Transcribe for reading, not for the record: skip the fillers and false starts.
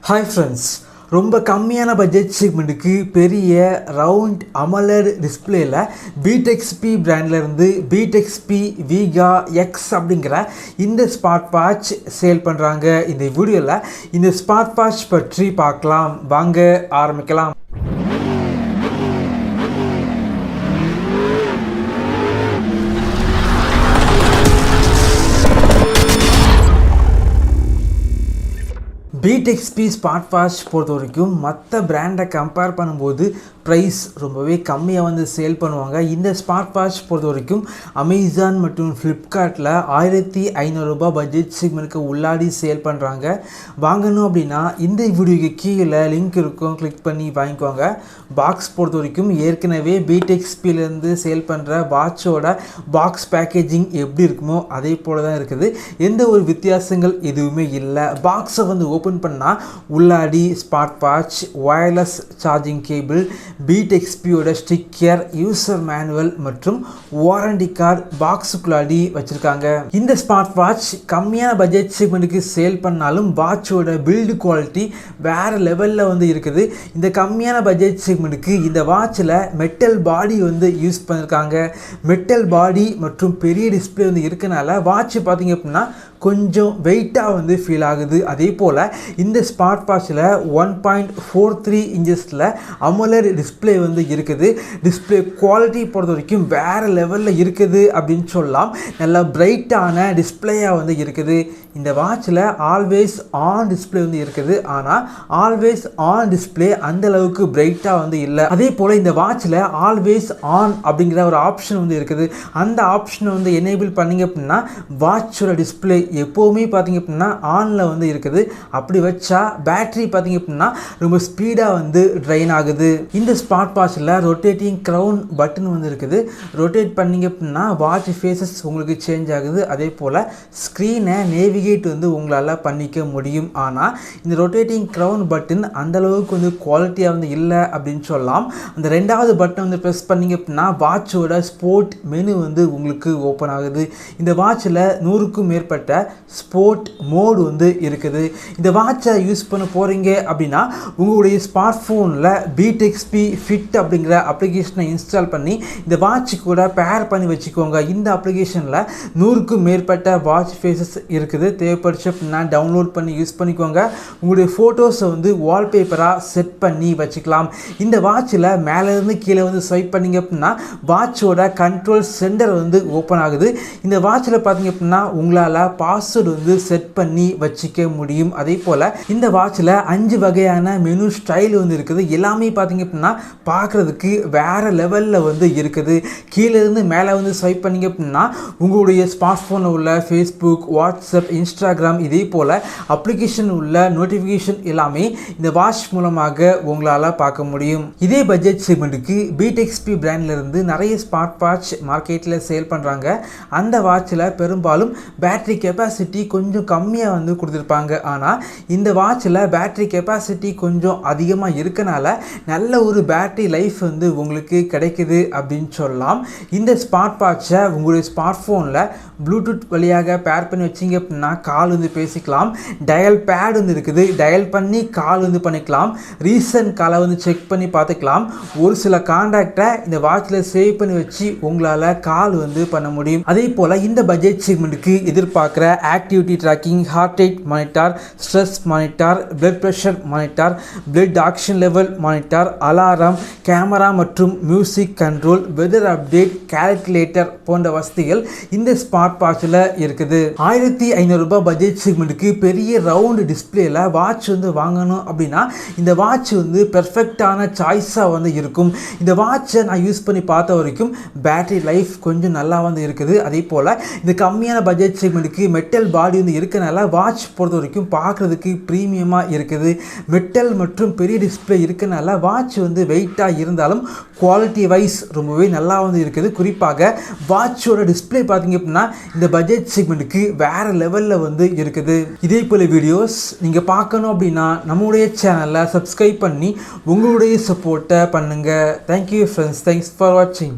Hi friends, ரொம்ப கம்மியான budget செக்மெண்ட்டுக்கு பெரிய ரவுண்ட் AMOLED டிஸ்பிளேல beatXP பிராண்ட்ல இருந்து beatXP Vega X அப்படிங்கிற இந்த ஸ்மார்ட் வாட்ச் சேல் பண்றாங்க. இந்த வீடியோல இந்த ஸ்மார்ட் வாட்ச் பற்றி பார்க்கலாம். வாங்க ஆரம்பிக்கலாம். beatXP ஸ்மார்ட் வாட்ச் பொறுத்த வரைக்கும் மற்ற பிராண்டை கம்பேர் பண்ணும்போது ப்ரைஸ் ரொம்பவே கம்மியாக வந்து சேல் பண்ணுவாங்க. இந்த ஸ்மார்ட் வாட்ச் பொறுத்த வரைக்கும் அமேசான் மற்றும் ஃப்ளிப்கார்ட்டில் 1500 பட்ஜெட் செக்மெண்ட்டுக்கு உள்ளாடி சேல் பண்ணுறாங்க. வாங்கணும் அப்படின்னா இந்த வீடியோக்கு கீழே லிங்க் இருக்கும், கிளிக் பண்ணி வாங்கிக்கோங்க. பாக்ஸ் பொறுத்த வரைக்கும் ஏற்கனவே beatXPலேருந்து சேல் பண்ணுற வாட்சோட பாக்ஸ் பேக்கேஜிங் எப்படி இருக்குமோ அதே போல் தான் இருக்குது. எந்த ஒரு வித்தியாசங்கள் எதுவுமே இல்லை. பாக்ஸை வந்து ஓப்பன் பண்ணால் உள்ளாடி smart watch, wireless charging cable, beatXPயோட ஸ்டிக்கர், யூசர் மேனுவல் மற்றும் வாரண்டி கார்டு பாக்ஸுக்குள்ளாடி வச்சுருக்காங்க. இந்த ஸ்மார்ட் வாட்ச் கம்மியான பட்ஜெட் செக்மெண்ட்டுக்கு சேல் பண்ணாலும் வாட்சோட பில்டு குவாலிட்டி வேறு லெவலில் வந்து இருக்குது. இந்த கம்மியான பட்ஜெட் செக்மெண்ட்டுக்கு இந்த வாட்சில் மெட்டல் பாடி வந்து யூஸ் பண்ணியிருக்காங்க. மெட்டல் பாடி மற்றும் பெரிய டிஸ்பிளே வந்து இருக்கனால வாட்ச் பார்த்திங்க அப்படின்னா கொஞ்சம் வெயிட்டாக வந்து ஃபீல் ஆகுது. அதே போல் இந்த ஸ்மார்ட் வாட்சில் 1.43 இன்ச்சஸில் AMOLED டிஸ்பிளே வந்து இருக்குது. டிஸ்பிளே குவாலிட்டி பொறுத்த வரைக்கும் வேறு லெவலில் இருக்குது அப்படின்னு சொல்லலாம். நல்லா பிரைட்டான டிஸ்பிளேயாக வந்து இருக்குது. இந்த வாட்சில் ஆல்வேஸ் ஆன் டிஸ்பிளே வந்து இருக்குது. ஆனால் ஆல்வேஸ் ஆன் டிஸ்பிளே அந்தளவுக்கு பிரைட்டாக வந்து இல்லை. அதே போல் இந்த வாட்சில் ஆல்வேஸ் ஆன் அப்படிங்கிற ஒரு ஆப்ஷன் வந்து இருக்குது. அந்த ஆப்ஷனை வந்து எனேபிள் பண்ணிங்க அப்படின்னா வாட்சோட டிஸ்பிளே எப்போவுமே பார்த்திங்க அப்படின்னா ஆனில் வந்து இருக்குது. அப்படி வச்சா பேட்ரி பார்த்திங்க அப்படின்னா ரொம்ப ஸ்பீடாக வந்து ட்ரைன் ஆகுது. இந்த ஸ்மார்ட் வாட்சில் ரொட்டேட்டிங் க்ரௌன் பட்டன் வந்து இருக்குது. ரொட்டேட் பண்ணிங்க அப்படின்னா வாட்ச் ஃபேஸஸ் உங்களுக்கு சேஞ்ச் ஆகுது. அதே போல் ஸ்க்ரீனை நேவிகேட் வந்து உங்களால் பண்ணிக்க முடியும். ஆனால் இந்த ரொட்டேட்டிங் க்ரௌன் பட்டன் அந்தளவுக்கு வந்து குவாலிட்டியாக வந்து இல்லை அப்படின்னு சொல்லலாம். அந்த ரெண்டாவது பட்டன் வந்து ப்ரெஸ் பண்ணிங்க அப்படின்னா வாட்சோட ஸ்போர்ட் மெனு வந்து உங்களுக்கு ஓப்பன் ஆகுது. இந்த வாட்சில் 100க்கும் மேற்பட்ட ஸ்போர்ட் மோடு வந்து இருக்குது. இந்த வாட்சை யூஸ் பண்ண போகிறீங்க அப்படின்னா உங்களுடைய ஸ்மார்ட் ஃபோனில் beatXP ஃபிட் அப்படிங்கிற அப்ளிகேஷனை இன்ஸ்டால் பண்ணி இந்த வாட்ச் கூட பேர் பண்ணி வச்சுக்கோங்க. இந்த அப்ளிகேஷனில் 100க்கும் மேற்பட்ட வாட்ச் ஃபேஸஸ் இருக்குது. தேவைப்படுச்சு அப்படின்னா டவுன்லோட் பண்ணி யூஸ் பண்ணிக்கோங்க. உங்களுடைய ஃபோட்டோஸை வந்து வால்பேப்பராக செட் பண்ணி வச்சுக்கலாம். இந்த வாட்சில் மேலேருந்து கீழே வந்து ஸ்வைப் பண்ணிங்க அப்படின்னா வாட்சோட கண்ட்ரோல் சென்டர் வந்து ஓப்பன் ஆகுது. இந்த வாட்சில் பார்த்தீங்க அப்படின்னா உங்களால் பாஸ்வேர்டு வந்து செட் பண்ணி வச்சுக்க முடியும். அதே போல் இந்த வாட்சில் 5 வகையான மெனு ஸ்டைல் வந்து இருக்குது. எல்லாமே பார்த்தீங்க அப்படின்னா பார்க்குறதுக்கு வேறு லெவலில் வந்து இருக்குது. கீழே இருந்து மேலே வந்து ஸ்வைப் பண்ணிங்க அப்படின்னா உங்களுடைய ஸ்மார்ட் ஃபோனில் உள்ள ஃபேஸ்புக், வாட்ஸ்அப், இன்ஸ்டாகிராம் இதே போல் அப்ளிகேஷன் உள்ள நோட்டிஃபிகேஷன் எல்லாமே இந்த வாட்ச் மூலமாக உங்களால் பார்க்க முடியும். இதே பட்ஜெட் செக்மெண்ட்டுக்கு beatXP பிராண்ட்லேருந்து நிறைய ஸ்மார்ட் வாட்ச் மார்க்கெட்டில் சேல் பண்ணுறாங்க. அந்த வாட்சில் பெரும்பாலும் பேட்டரி கெப்பாசிட்டி கொஞ்சம் கம்மியாக வந்து கொடுத்துருப்பாங்க. ஆனால் இந்த வாட்சில் பேட்டரி கெப்பாசிட்டி கொஞ்சம் அதிகமாக இருக்கனால நல்ல ஒரு பேட்டரி லைஃப் வந்து உங்களுக்கு கிடைக்குது அப்படின்னு சொல்லலாம். இந்த ஸ்மார்ட் வாட்சை உங்களுடைய ஸ்மார்ட் ஃபோனில் ப்ளூடூத் வழியாக பேர் பண்ணி வச்சிங்க அப்படின்னா கால் வந்து பேசிக்கலாம். டயல் பேட் வந்து இருக்குது. டயல் பண்ணி கால் வந்து பண்ணிக்கலாம். ரீசன்ட் காலை வந்து செக் பண்ணி பார்த்துக்கலாம். ஒரு சில கான்டாக்டை இந்த வாட்சில் சேவ் பண்ணி வச்சு உங்களால் கால் வந்து பண்ண முடியும். அதே போல் இந்த பட்ஜெட் செக்மெண்ட்டுக்கு எதிர்பார்க்குற activity tracking, heart rate monitor, stress monitor, blood pressure monitor, blood action level monitor, alarm, camera மற்றும் music control, weather update, calculator போன்ற வசதிகள் இந்த ஸ்மார்ட் வாட்சில் இருக்குது. 1500 பட்ஜெட் செக்மெண்ட்டுக்கு பெரிய ரவுண்டு டிஸ்பிளேல வாட்ச் வந்து வாங்கணும் அப்படின்னா இந்த வாட்ச் வந்து பெர்ஃபெக்டான சாய்ஸாக வந்து இருக்கும். இந்த வாட்சை நான் யூஸ் பண்ணி பார்த்த வரைக்கும் பேட்டரி லைஃப் கொஞ்சம் நல்லா வந்து இருக்குது. அதே போல் இந்த கம்மியான பட்ஜெட் செக்மெண்ட்டுக்கு மெட்டல் பாடி வந்து இருக்கனால வாட்ச் பொறுத்த வரைக்கும் பார்க்குறதுக்கு ப்ரீமியமாக இருக்குது. மெட்டல் மற்றும் பெரிய டிஸ்பிளே இருக்கனால வாட்ச் வந்து வெயிட்டாக இருந்தாலும் குவாலிட்டி வைஸ் ரொம்பவே நல்லா வந்து இருக்குது. குறிப்பாக வாட்சோட டிஸ்பிளே பார்த்திங்க அப்படின்னா இந்த பட்ஜெட் செக்மெண்ட்டுக்கு வேறு லெவலில் வந்து இருக்குது. இதே போல் வீடியோஸ் நீங்கள் பார்க்கணும் அப்படின்னா நம்முடைய சேனலை சப்ஸ்கிரைப் பண்ணி உங்களுடைய சப்போர்ட்டை பண்ணுங்கள். Thank you friends. தேங்க்ஸ் ஃபார் வாட்சிங்.